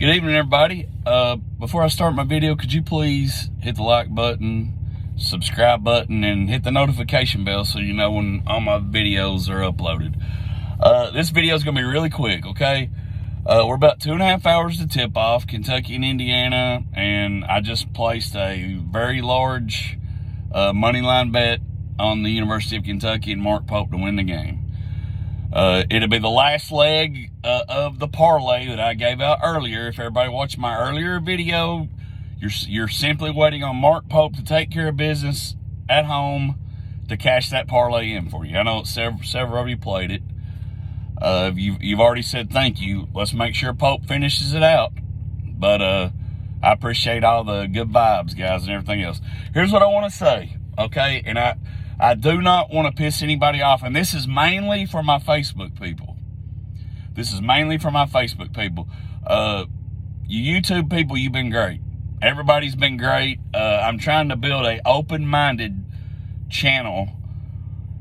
Good evening, everybody. Before I start my video, could you please hit the like button, subscribe button, and hit the notification bell so you know when all my videos are uploaded. This video is going to be really quick, okay? We're about 2.5 hours to tip off, Kentucky and Indiana, and I just placed a very large money line bet on the University of Kentucky and Mark Pope to win the game. It'll be the last leg of the parlay that I gave out earlier. If everybody watched my earlier video, you're simply waiting on Mark Pope to take care of business at home to cash that parlay in for you. I know several of you played it. You've already said thank you. Let's make sure Pope finishes it out. But I appreciate all the good vibes, guys, and everything else. Here's what I want to say, okay? And I do not want to piss anybody off, and this is mainly for my Facebook people. You YouTube people, you've been great. Everybody's been great. I'm trying to build a open-minded channel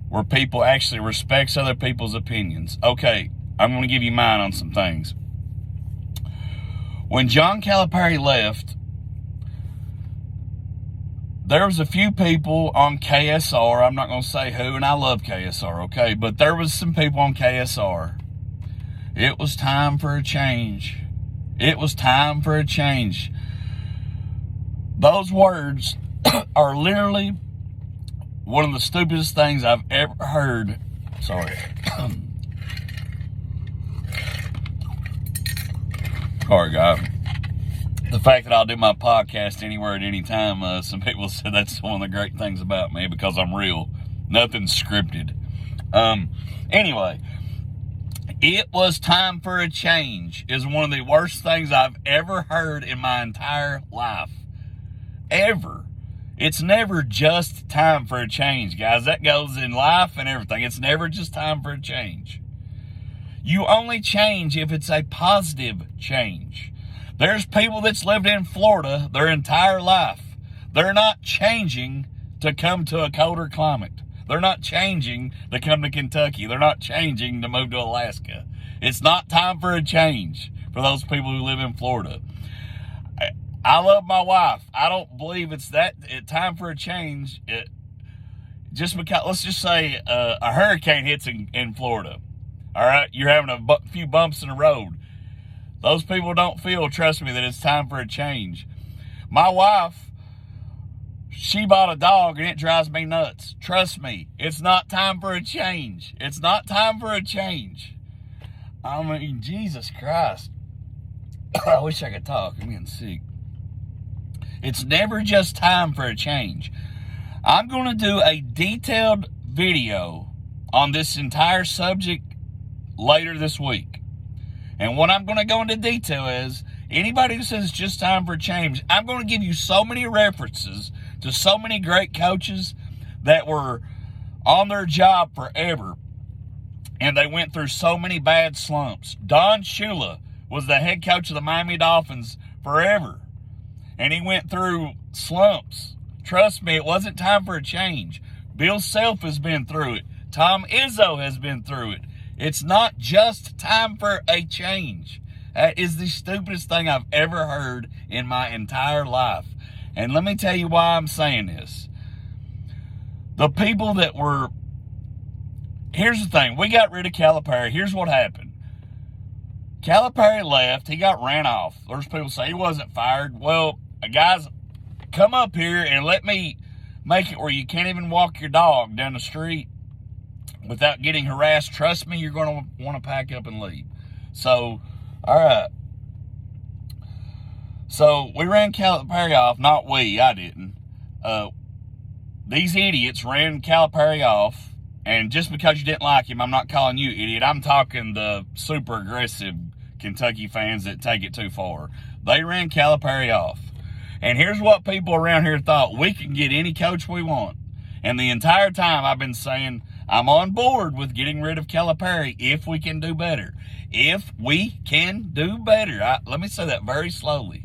where people actually respects other people's opinions. Okay, I'm going to give you mine on some things. When John Calipari left, there was a few people on KSR, I'm not going to say who, and I love KSR, okay? But there was some people on KSR. It was time for a change. It was time for a change. Those words are literally one of the stupidest things I've ever heard. Sorry. Sorry, guys. The fact that I'll do my podcast anywhere at any time, some people said that's one of the great things about me because I'm real. Nothing's scripted. Anyway, it was time for a change is one of the worst things I've ever heard in my entire life. Ever. It's never just time for a change, guys. That goes in life and everything. It's never just time for a change. You only change if it's a positive change. There's people that's lived in Florida their entire life. They're not changing to come to a colder climate. They're not changing to come to Kentucky. They're not changing to move to Alaska. It's not time for a change for those people who live in Florida. I love my wife. I don't believe it's time for a change. Just because, let's just say a hurricane hits in Florida. All right, you're having a few bumps in the road. Those people don't feel, trust me, that it's time for a change. My wife, she bought a dog and it drives me nuts. Trust me, it's not time for a change. It's not time for a change. I mean, Jesus Christ. I wish I could talk. I'm getting sick. It's never just time for a change. I'm going to do a detailed video on this entire subject later this week. And what I'm going to go into detail is, anybody who says it's just time for change, I'm going to give you so many references to so many great coaches that were on their job forever, and they went through so many bad slumps. Don Shula was the head coach of the Miami Dolphins forever, and he went through slumps. Trust me, it wasn't time for a change. Bill Self has been through it. Tom Izzo has been through it. It's not just time for a change. That is the stupidest thing I've ever heard in my entire life. And let me tell you why I'm saying this. The people that were... Here's the thing. We got rid of Calipari. Here's what happened. Calipari left. He got ran off. There's people say he wasn't fired. Well, guys, come up here and let me make it where you can't even walk your dog down the street without getting harassed. Trust me, you're going to want to pack up and leave. So, all right. So, we ran Calipari off. Not we, I didn't. These idiots ran Calipari off. And just because you didn't like him, I'm not calling you idiot. I'm talking the super aggressive Kentucky fans that take it too far. They ran Calipari off. And here's what people around here thought. We can get any coach we want. And the entire time I've been saying, I'm on board with getting rid of Calipari if we can do better. If we can do better. Let me say that very slowly.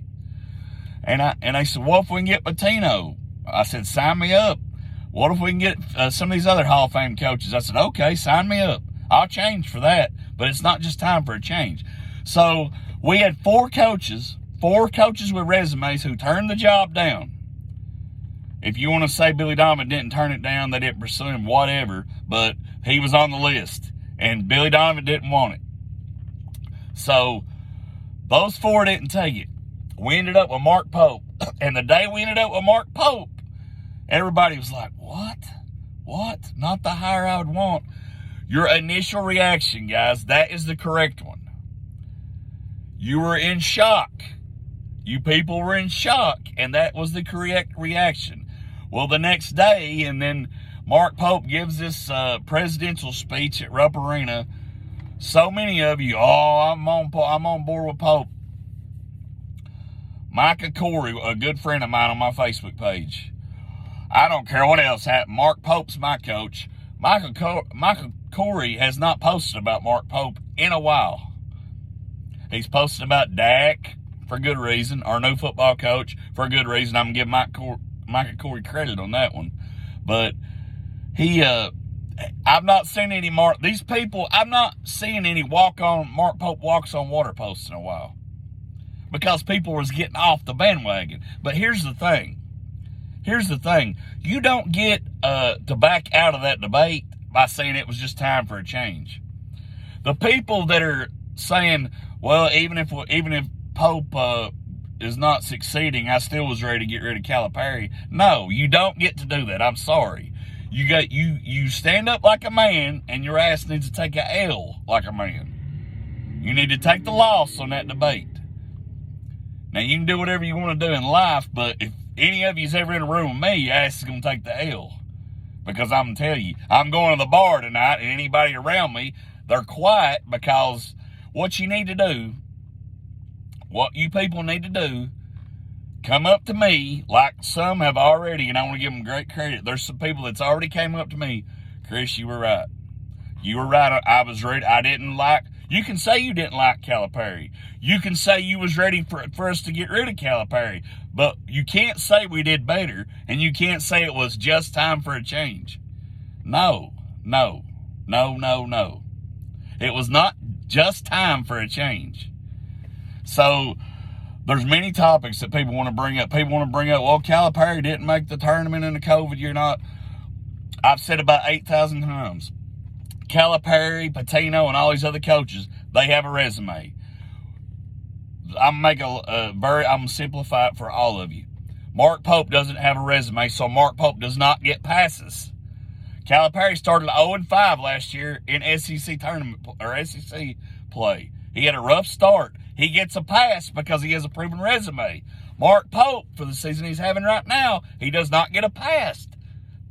And they said, well, if we can get Patino. I said, sign me up. What if we can get some of these other Hall of Fame coaches? I said, okay, sign me up. I'll change for that. But it's not just time for a change. So We had four coaches with resumes who turned the job down. If you want to say Billy Donovan didn't turn it down, they didn't pursue him, whatever, but he was on the list, and Billy Donovan didn't want it. So those four didn't take it. We ended up with Mark Pope, and the day we ended up with Mark Pope, everybody was like, what? What? Not the hire I would want. Your initial reaction, guys, that is the correct one. You were in shock. You people were in shock, and that was the correct reaction. Well, the next day, and then Mark Pope gives this presidential speech at Rupp Arena. So many of you, I'm on board with Pope. Micah Corey, a good friend of mine on my Facebook page. I don't care what else happened. Mark Pope's my coach. Micah Corey has not posted about Mark Pope in a while. He's posted about Dak for good reason, our new football coach, for a good reason. I'm going to give Micah Corey credit on that one. But I've not seen any I'm not seeing any Mark Pope walks on water posts in a while. Because people was getting off the bandwagon. But here's the thing. You don't get to back out of that debate by saying it was just time for a change. The people that are saying, well, even if Pope is not succeeding, I still was ready to get rid of Calipari. No, you don't get to do that. I'm sorry. You stand up like a man, and your ass needs to take a L like a man. You need to take the loss on that debate. Now, you can do whatever you want to do in life, but if any of you's ever in a room with me, your ass is going to take the L. Because I'm going to tell you, I'm going to the bar tonight, and anybody around me, they're quiet, because what you need to do, what you people need to do, come up to me, like some have already, and I want to give them great credit. There's some people that's already came up to me. Chris, you were right. You were right. I was ready. You can say you didn't like Calipari. You can say you was ready for us to get rid of Calipari. But you can't say we did better, and you can't say it was just time for a change. No. It was not just time for a change. So there's many topics that people want to bring up. People want to bring up, well, Calipari didn't make the tournament in the COVID year. I've said about 8,000 times. Calipari, Patino, and all these other coaches, they have a resume. I'm gonna simplify it for all of you. Mark Pope doesn't have a resume, so Mark Pope does not get passes. Calipari started 0-5 last year in SEC tournament or SEC play. He had a rough start. He gets a pass because he has a proven resume. Mark Pope, for the season he's having right now, he does not get a pass.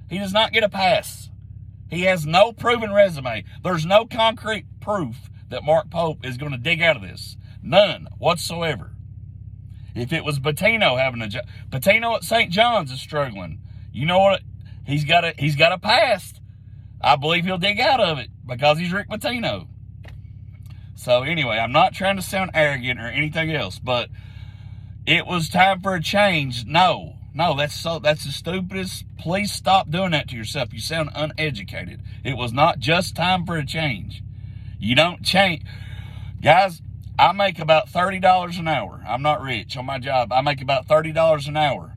He does not get a pass. He has no proven resume. There's no concrete proof that Mark Pope is going to dig out of this. None whatsoever. If it was Patino having a job, Patino at St. John's is struggling. You know what? He's got a pass. I believe he'll dig out of it because he's Rick Pitino. So anyway, I'm not trying to sound arrogant or anything else, but it was time for a change. No, that's the stupidest. Please stop doing that to yourself. You sound uneducated. It was not just time for a change. You don't change. Guys, I make about $30 an hour. I'm not rich on my job. I make about $30 an hour.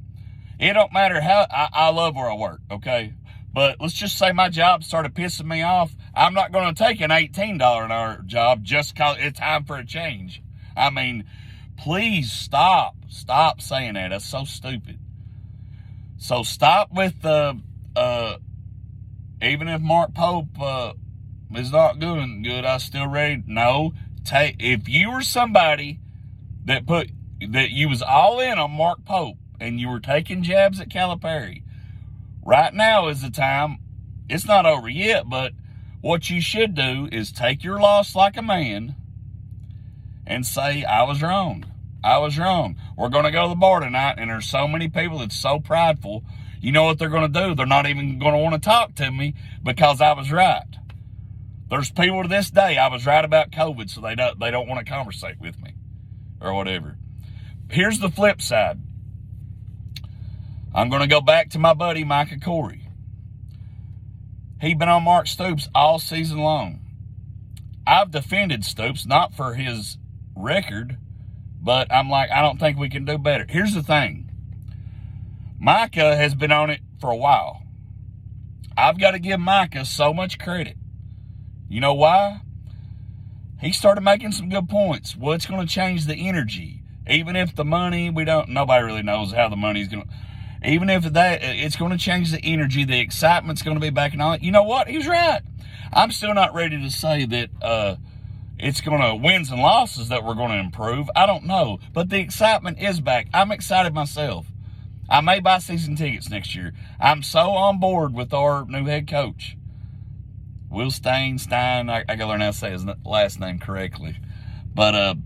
It don't matter how, I love where I work, okay? But let's just say my job started pissing me off. I'm not going to take an $18 an hour job just because it's time for a change. I mean, please stop saying that. That's so stupid. So stop with even if Mark Pope is not doing good, I still ready. No, if you were somebody that you was all in on Mark Pope and you were taking jabs at Calipari, right now is the time. It's not over yet, but what you should do is take your loss like a man and say, I was wrong. We're going to go to the bar tonight, and there's so many people that's so prideful. You know what they're going to do? They're not even going to want to talk to me because I was right. There's people to this day, I was right about COVID, so they don't want to conversate with me or whatever. Here's the flip side. I'm going to go back to my buddy Micah Corey. He's been on Mark Stoops all season long. I've defended Stoops, not for his record, but I'm like, I don't think we can do better. Here's the thing. Micah has been on it for a while. I've got to give Micah so much credit. You know why? He started making some good points. Well, it's going to change the energy. Even if the money, nobody really knows how the money's going to, even if that, it's going to change the energy. The excitement's going to be back and all. You know what? He was right. I'm still not ready to say that it's going to wins and losses that we're going to improve. I don't know. But the excitement is back. I'm excited myself. I may buy season tickets next year. I'm so on board with our new head coach. Will Stein, I got to learn how to say his last name correctly. But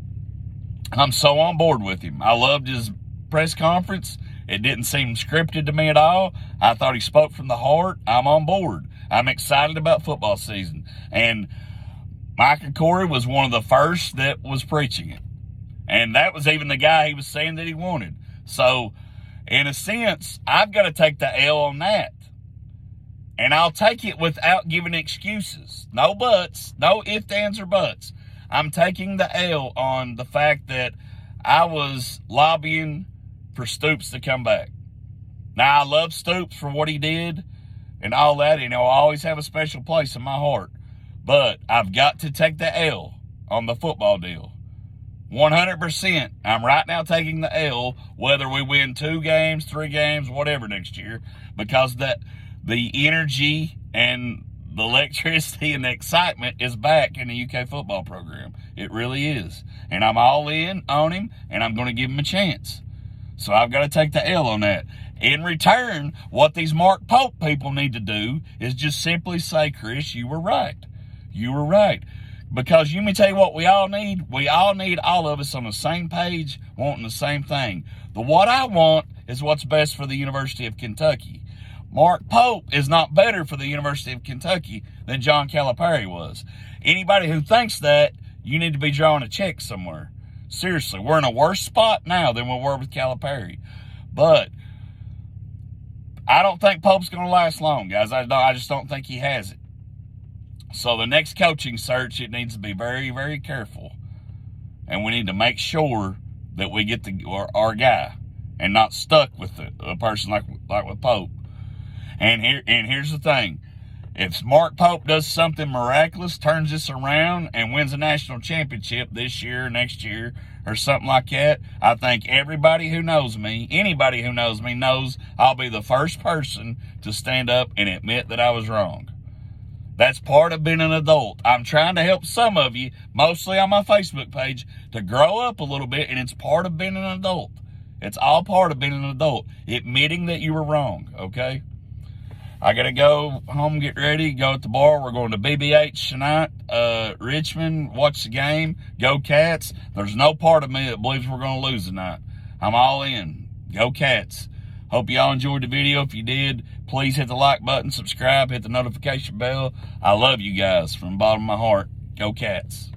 I'm so on board with him. I loved his press conference. It didn't seem scripted to me at all. I thought he spoke from the heart. I'm on board. I'm excited about football season. And Micah Corey was one of the first that was preaching it. And that was even the guy he was saying that he wanted. So, in a sense, I've got to take the L on that. And I'll take it without giving excuses. No buts. No ifs, ands, or buts. I'm taking the L on the fact that I was lobbying for Stoops to come back. Now, I love Stoops for what he did and all that. And he'll always have a special place in my heart. But I've got to take the L on the football deal. 100%. I'm right now taking the L, whether we win 2 games, 3 games, whatever next year, because the energy and the electricity and the excitement is back in the UK football program. It really is. And I'm all in on him, and I'm going to give him a chance. So I've got to take the L on that. In return, what these Mark Pope people need to do is just simply say, Chris, you were right. You were right. Because let me tell you what we all need. We all need all of us on the same page, wanting the same thing. What I want is what's best for the University of Kentucky. Mark Pope is not better for the University of Kentucky than John Calipari was. Anybody who thinks that, you need to be drawing a check somewhere. Seriously, we're in a worse spot now than we were with Calipari. But I don't think Pope's going to last long, guys. I just don't think he has it. So the next coaching search, it needs to be very, very careful. And we need to make sure that we get our guy and not stuck with a person like with Pope. And here's the thing. If Mark Pope does something miraculous, turns this around, and wins a national championship this year, next year, or something like that, I think everybody who knows me, anybody who knows me, knows I'll be the first person to stand up and admit that I was wrong. That's part of being an adult. I'm trying to help some of you, mostly on my Facebook page, to grow up a little bit, and it's part of being an adult. It's all part of being an adult. Admitting that you were wrong, okay? I got to go home, get ready, go at the bar. We're going to BBH tonight, Richmond, watch the game, go Cats. There's no part of me that believes we're going to lose tonight. I'm all in. Go Cats. Hope y'all enjoyed the video. If you did, please hit the like button, subscribe, hit the notification bell. I love you guys from the bottom of my heart. Go Cats.